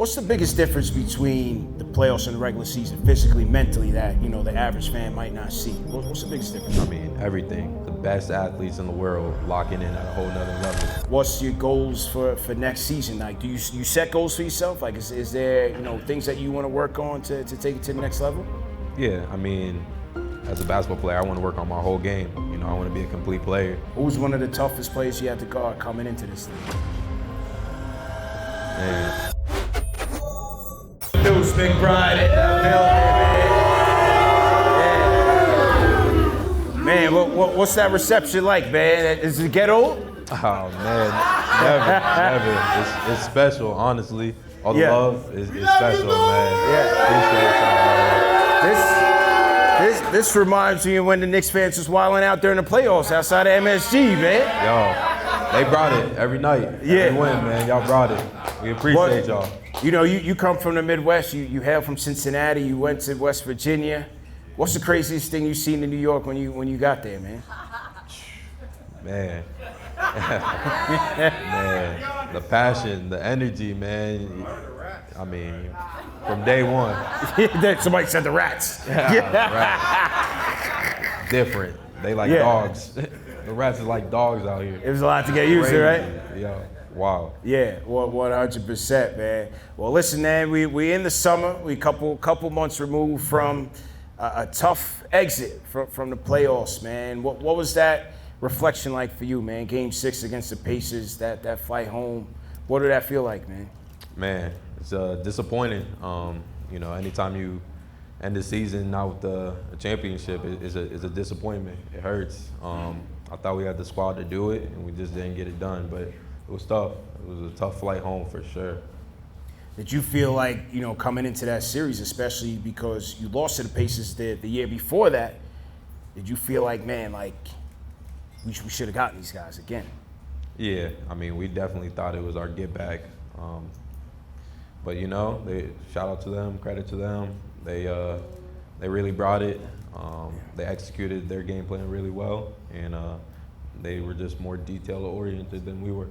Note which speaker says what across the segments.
Speaker 1: What's the biggest difference between the playoffs and the regular season, physically, mentally, that the average fan might not see? What's the biggest difference?
Speaker 2: I mean, everything. The best athletes in the world locking in at a whole nother level.
Speaker 1: What's your goals for next season? Like, do you set goals for yourself? Like, is there things that you want to work on to take it to the next level?
Speaker 2: Yeah, I mean, as a basketball player, I want to work on my whole game. I want to be a complete player.
Speaker 1: Who's one of the toughest players you had to guard coming into this league?
Speaker 2: Man.
Speaker 1: Deuce McBride in the building, man. Man, what's that reception like, man? Is it ghetto?
Speaker 2: Oh, man, never. It's special, honestly. All the love is special, man. Appreciate y'all, man.
Speaker 1: This reminds me of when the Knicks fans was wilding out during the playoffs outside of MSG, man.
Speaker 2: Yo, they brought it every night. Every win, man. Y'all brought it. We appreciate y'all.
Speaker 1: You come from the Midwest. You hail from Cincinnati. You went to West Virginia. What's the craziest thing you seen in New York when you got there, man?
Speaker 2: Man. Man, the passion, the energy, man. I mean, from day one.
Speaker 1: Somebody said the Rats.
Speaker 2: Rats. Different. They like dogs. The Rats is like dogs out here.
Speaker 1: It was a lot to get used to, right?
Speaker 2: Yeah. Wow.
Speaker 1: Yeah, 100%, man. Well, listen, man, we in the summer. We couple months removed from a tough exit from the playoffs, man. What was that reflection like for you, man? Game 6 against the Pacers, that flight home. What did that feel like, man?
Speaker 2: Man, it's disappointing. Anytime you end the season not with a championship, is a disappointment. It hurts. I thought we had the squad to do it, and we just didn't get it done. But it was tough. It was a tough flight home for sure.
Speaker 1: Did you feel like, coming into that series, especially because you lost to the Pacers the year before that, did you feel like, man, like we should have gotten these guys again?
Speaker 2: Yeah, I mean, we definitely thought it was our get back. But shout out to them, credit to them. They really brought it. They executed their game plan really well, and they were just more detail oriented than we were.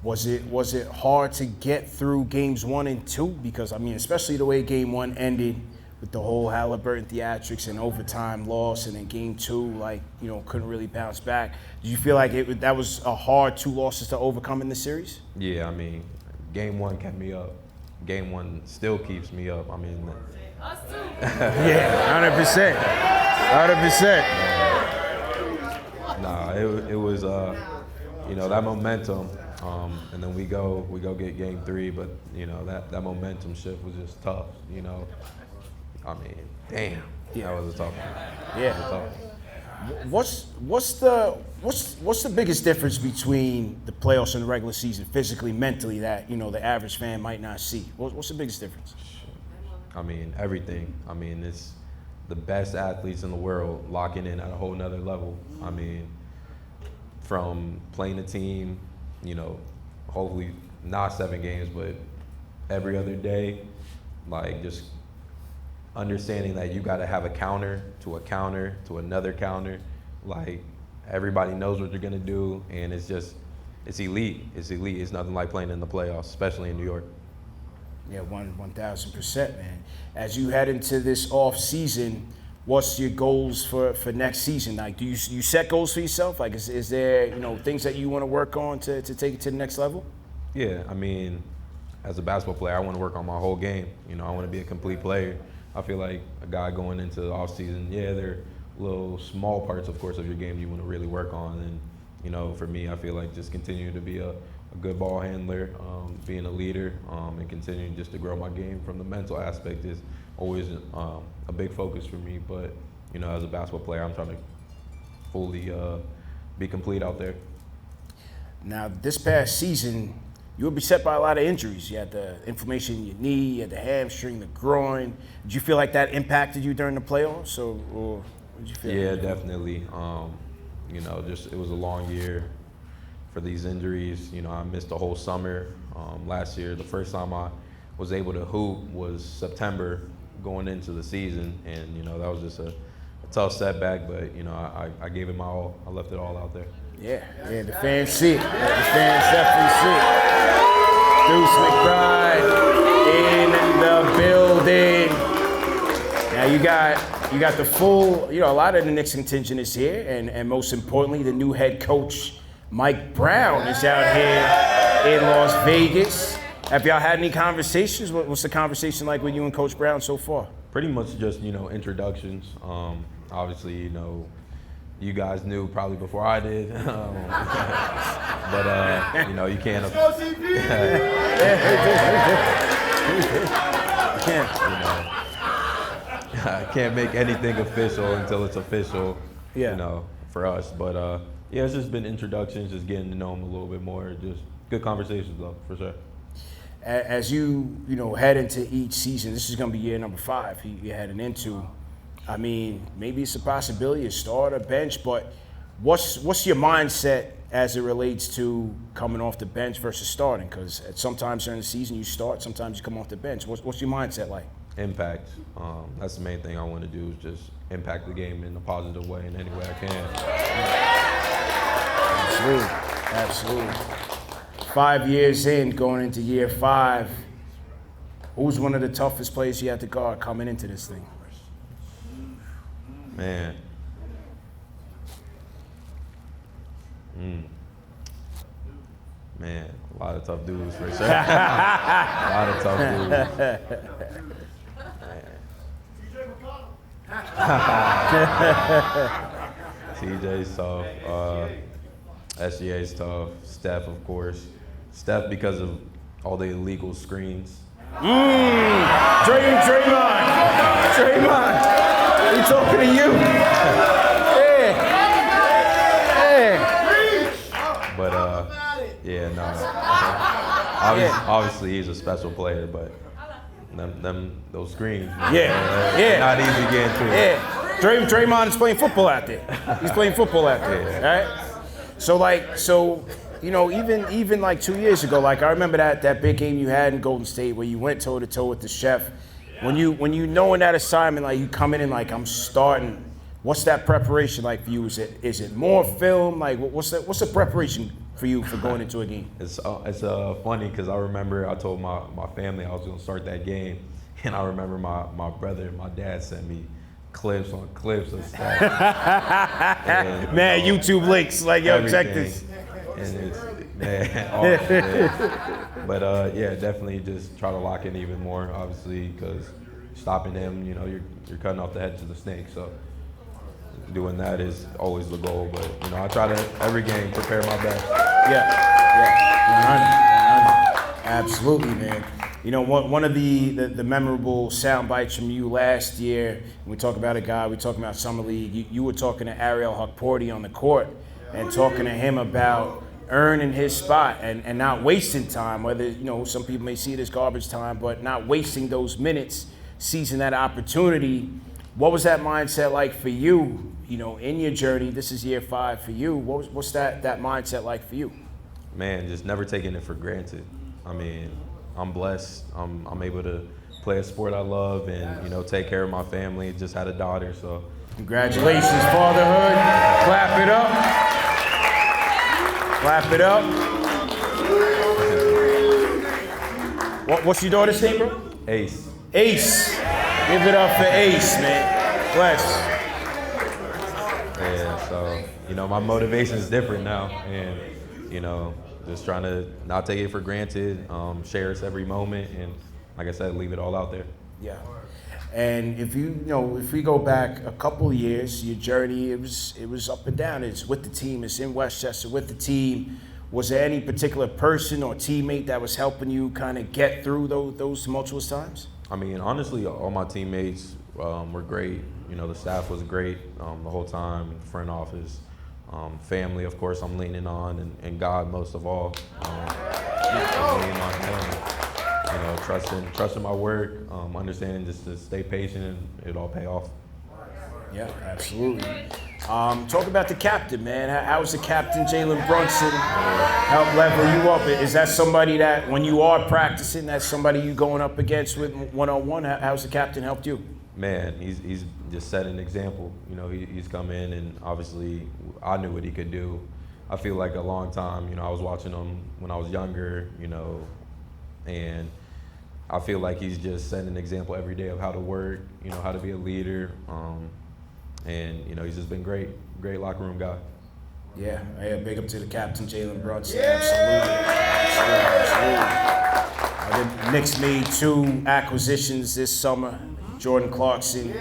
Speaker 1: Was it hard to get through games 1 and 2? Because I mean, especially the way game 1 ended with the whole Halliburton theatrics and overtime loss, and then game 2, couldn't really bounce back. Did you feel like that was a hard 2 losses to overcome in the series?
Speaker 2: Yeah, I mean, game 1 kept me up. Game 1 still keeps me up. I mean,
Speaker 1: us too. Yeah, 100%.
Speaker 2: Nah, it was that momentum, and then we go get game 3, but that momentum shift was just tough. I mean, damn, that was a tough one.
Speaker 1: Yeah. What's the biggest difference between the playoffs and the regular season, physically, mentally, that the average fan might not see? What's the biggest difference?
Speaker 2: I mean, everything. I mean, it's the best athletes in the world locking in at a whole nother level. I mean, from playing a team, hopefully not 7 games, but every other day, just understanding that you got to have a counter to another counter. Everybody knows what you're going to do, and it's elite. It's elite. It's nothing like playing in the playoffs, especially in New York.
Speaker 1: Yeah, 1,000%, man. As you head into this off season, what's your goals for next season? Like, do you set goals for yourself? Like, is there things that you want to work on to take it to the next level?
Speaker 2: Yeah, I mean, as a basketball player, I want to work on my whole game. I want to be a complete player. I feel like a guy going into the off season, there are little small parts, of course, of your game you want to really work on. And for me, I feel like just continue to be a good ball handler, being a leader, and continuing just to grow my game from the mental aspect is always a big focus for me. But as a basketball player, I'm trying to fully be complete out there.
Speaker 1: Now, this past season, you were beset by a lot of injuries. You had the inflammation in your knee, you had the hamstring, the groin. Did you feel like that impacted you during the playoffs, or what did you feel?
Speaker 2: Yeah, definitely. It was a long year for these injuries. I missed the whole summer last year. The first time I was able to hoop was September going into the season, and that was just a tough setback. But I gave it my all. I left it all out there.
Speaker 1: Yeah, the fans see it. The fans definitely see it. Deuce McBride. got the full, a lot of the Knicks contingent is here, and most importantly, the new head coach, Mike Brown, is out here in Las Vegas. Have y'all had any conversations? What's the conversation like with you and Coach Brown so far?
Speaker 2: Pretty much just, introductions. Obviously, you guys knew probably before I did. But, you can't. I can't make anything official until it's official, for us. But, it's just been introductions, just getting to know them a little bit more. Just good conversations, though, for sure.
Speaker 1: As you head into each season, this is going to be year number 5 you're heading into. I mean, maybe it's a possibility to start or bench, but what's your mindset as it relates to coming off the bench versus starting? Because sometimes during the season you start, sometimes you come off the bench. What's your mindset like?
Speaker 2: Impact. That's the main thing I want to do, is just impact the game in a positive way in any way I can.
Speaker 1: Absolutely. 5 years in, going into year 5, who's one of the toughest players you had to guard coming into this thing?
Speaker 2: Man. Man, a lot of tough dudes for sure. A lot of tough dudes. TJ's tough. SGA's tough. Steph, of course. Steph, because of all the illegal screens.
Speaker 1: Draymond. We talking to you.
Speaker 2: But obviously he's a special player, but those screens, not easy getting to.
Speaker 1: Draymond is playing football out there. He's playing football out there, right? So even like 2 years ago, like I remember that big game you had in Golden State where you went toe to toe with the chef. When you know in that assignment, like you coming in like I'm starting, what's that preparation like for you? Is it more film? Like what's the preparation for you for going into a game?
Speaker 2: It's funny because I remember I told my family I was going to start that game, and I remember my brother and my dad sent me clips on clips of stuff.
Speaker 1: Man, YouTube links like yo, check this.
Speaker 2: And it's but definitely just try to lock in even more, obviously, because stopping them, you're cutting off the head to the snake. So doing that is always the goal. But I try to every game prepare my best.
Speaker 1: Yeah, 100. Absolutely, man. One of the memorable sound bites from you last year, we talk about a guy, we talking about Summer League, you were talking to Ariel Hukporti on the court and talking to him about earning his spot and not wasting time, whether, some people may see it as garbage time, but not wasting those minutes, seizing that opportunity. What was that mindset like for you, in your journey? This is year 5 for you. What's that mindset like for you?
Speaker 2: Man, just never taking it for granted. I mean, I'm blessed. I'm able to play a sport I love and, take care of my family. Just had a daughter, so.
Speaker 1: Congratulations, fatherhood. Clap it up. Clap it up. What's your daughter's name, bro?
Speaker 2: Ace.
Speaker 1: Ace. Give it up for Ace, man. Bless.
Speaker 2: Yeah, so, my motivation is different now. And, just trying to not take it for granted, cherish every moment, and, like I said, leave it all out there.
Speaker 1: Yeah. And if if we go back a couple of years, your journey, it was up and down. It's with the team. It's in Westchester with the team. Was there any particular person or teammate that was helping you kind of get through those tumultuous times?
Speaker 2: I mean, honestly, all my teammates were great. The staff was great the whole time, front office. Family, of course, I'm leaning on, and God most of all. I'm leaning on Him. Trusting my work, understanding just to stay patient, and it all pay off.
Speaker 1: Yeah, absolutely. Talk about the captain, man. How's the captain, Jalen Brunson, help level you up? Is that somebody that, when you are practicing, that's somebody you going up against with one-on-one? How's the captain helped you?
Speaker 2: Man, he's just set an example. He's come in, and obviously I knew what he could do. I feel like a long time, I was watching him when I was younger, and I feel like he's just setting an example every day of how to work, how to be a leader, and he's just been great locker room guy.
Speaker 1: Yeah, big up to the captain, Jalen Brunson. Absolutely. The Knicks made 2 acquisitions this summer: Jordan Clarkson,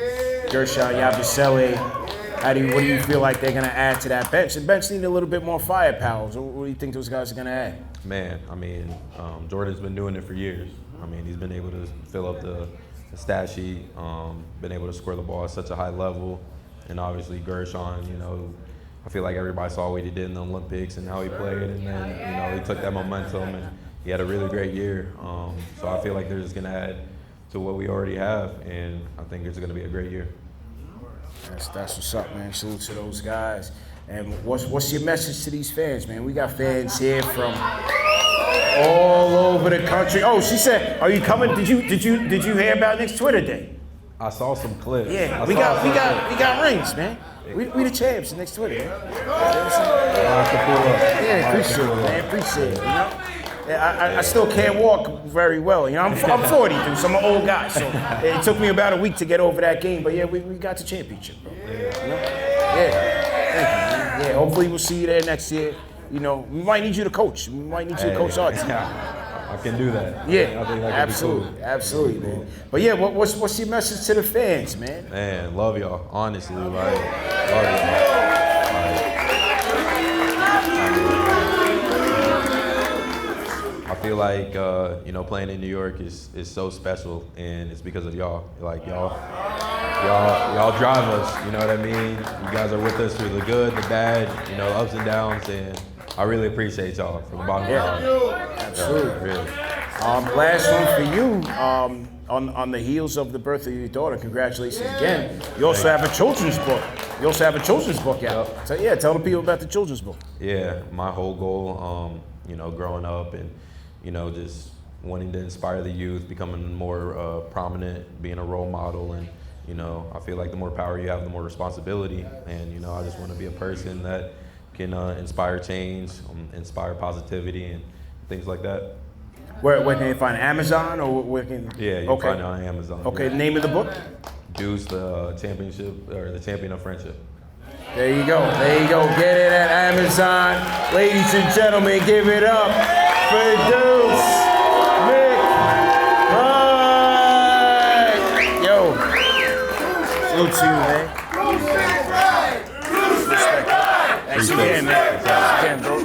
Speaker 1: Gershon, Yabusele. What do you feel like they're going to add to that bench? The bench need a little bit more firepower. So what do you think those guys are going to add?
Speaker 2: Man, Jordan's been doing it for years. He's been able to fill up the stat sheet, been able to score the ball at such a high level. And obviously Gershon, I feel like everybody saw what he did in the Olympics and how he played. And then, he took that momentum and he had a really great year. So I feel like they're just going to add to what we already have. And I think it's going to be a great year.
Speaker 1: That's what's up, man. Salute to those guys. And what's your message to these fans, man? We got fans here from all over the country. Oh, she said, "Are you coming? Did you hear about next Twitter Day?"
Speaker 2: I saw some clips.
Speaker 1: Yeah, we got rings, man. We the champs next Twitter. Man. Yeah, appreciate it, man. Appreciate it. I still can't walk very well. I'm 42, so I'm an old guy. So it took me about a week to get over that game. But yeah, we got the championship, bro. Yeah. Thank you, man. Yeah, hopefully we'll see you there next year. We might need you to coach. We might need you to coach our team.
Speaker 2: I can do that.
Speaker 1: Yeah,
Speaker 2: I think that
Speaker 1: absolutely, man. But yeah, what's your message to the fans, man?
Speaker 2: Man, love y'all. Honestly, love y'all. I feel like playing in New York is so special, and it's because of y'all. Like y'all drive us. You know what I mean? You guys are with us through the good, the bad, ups and downs, and I really appreciate y'all from the bottom of my heart.
Speaker 1: Absolutely.
Speaker 2: Really.
Speaker 1: Last one for you. On the heels of the birth of your daughter, congratulations again. You also have a children's book. Out.
Speaker 2: Yep.
Speaker 1: So yeah, tell the people about the children's book.
Speaker 2: Yeah, my whole goal, growing up and just wanting to inspire the youth, becoming more prominent, being a role model, and I feel like the more power you have, the more responsibility, and I just want to be a person that can inspire change, inspire positivity, and things like that.
Speaker 1: Where can they find it? Amazon or where can?
Speaker 2: Yeah, you can find it on Amazon.
Speaker 1: Okay, the name of the book?
Speaker 2: Deuce, the champion of friendship.
Speaker 1: There you go. Get it at Amazon. Ladies and gentlemen, give it up for Deuce McBride. Yo, salute to you, man. Respect. Thanks again, man. Thanks again, bro.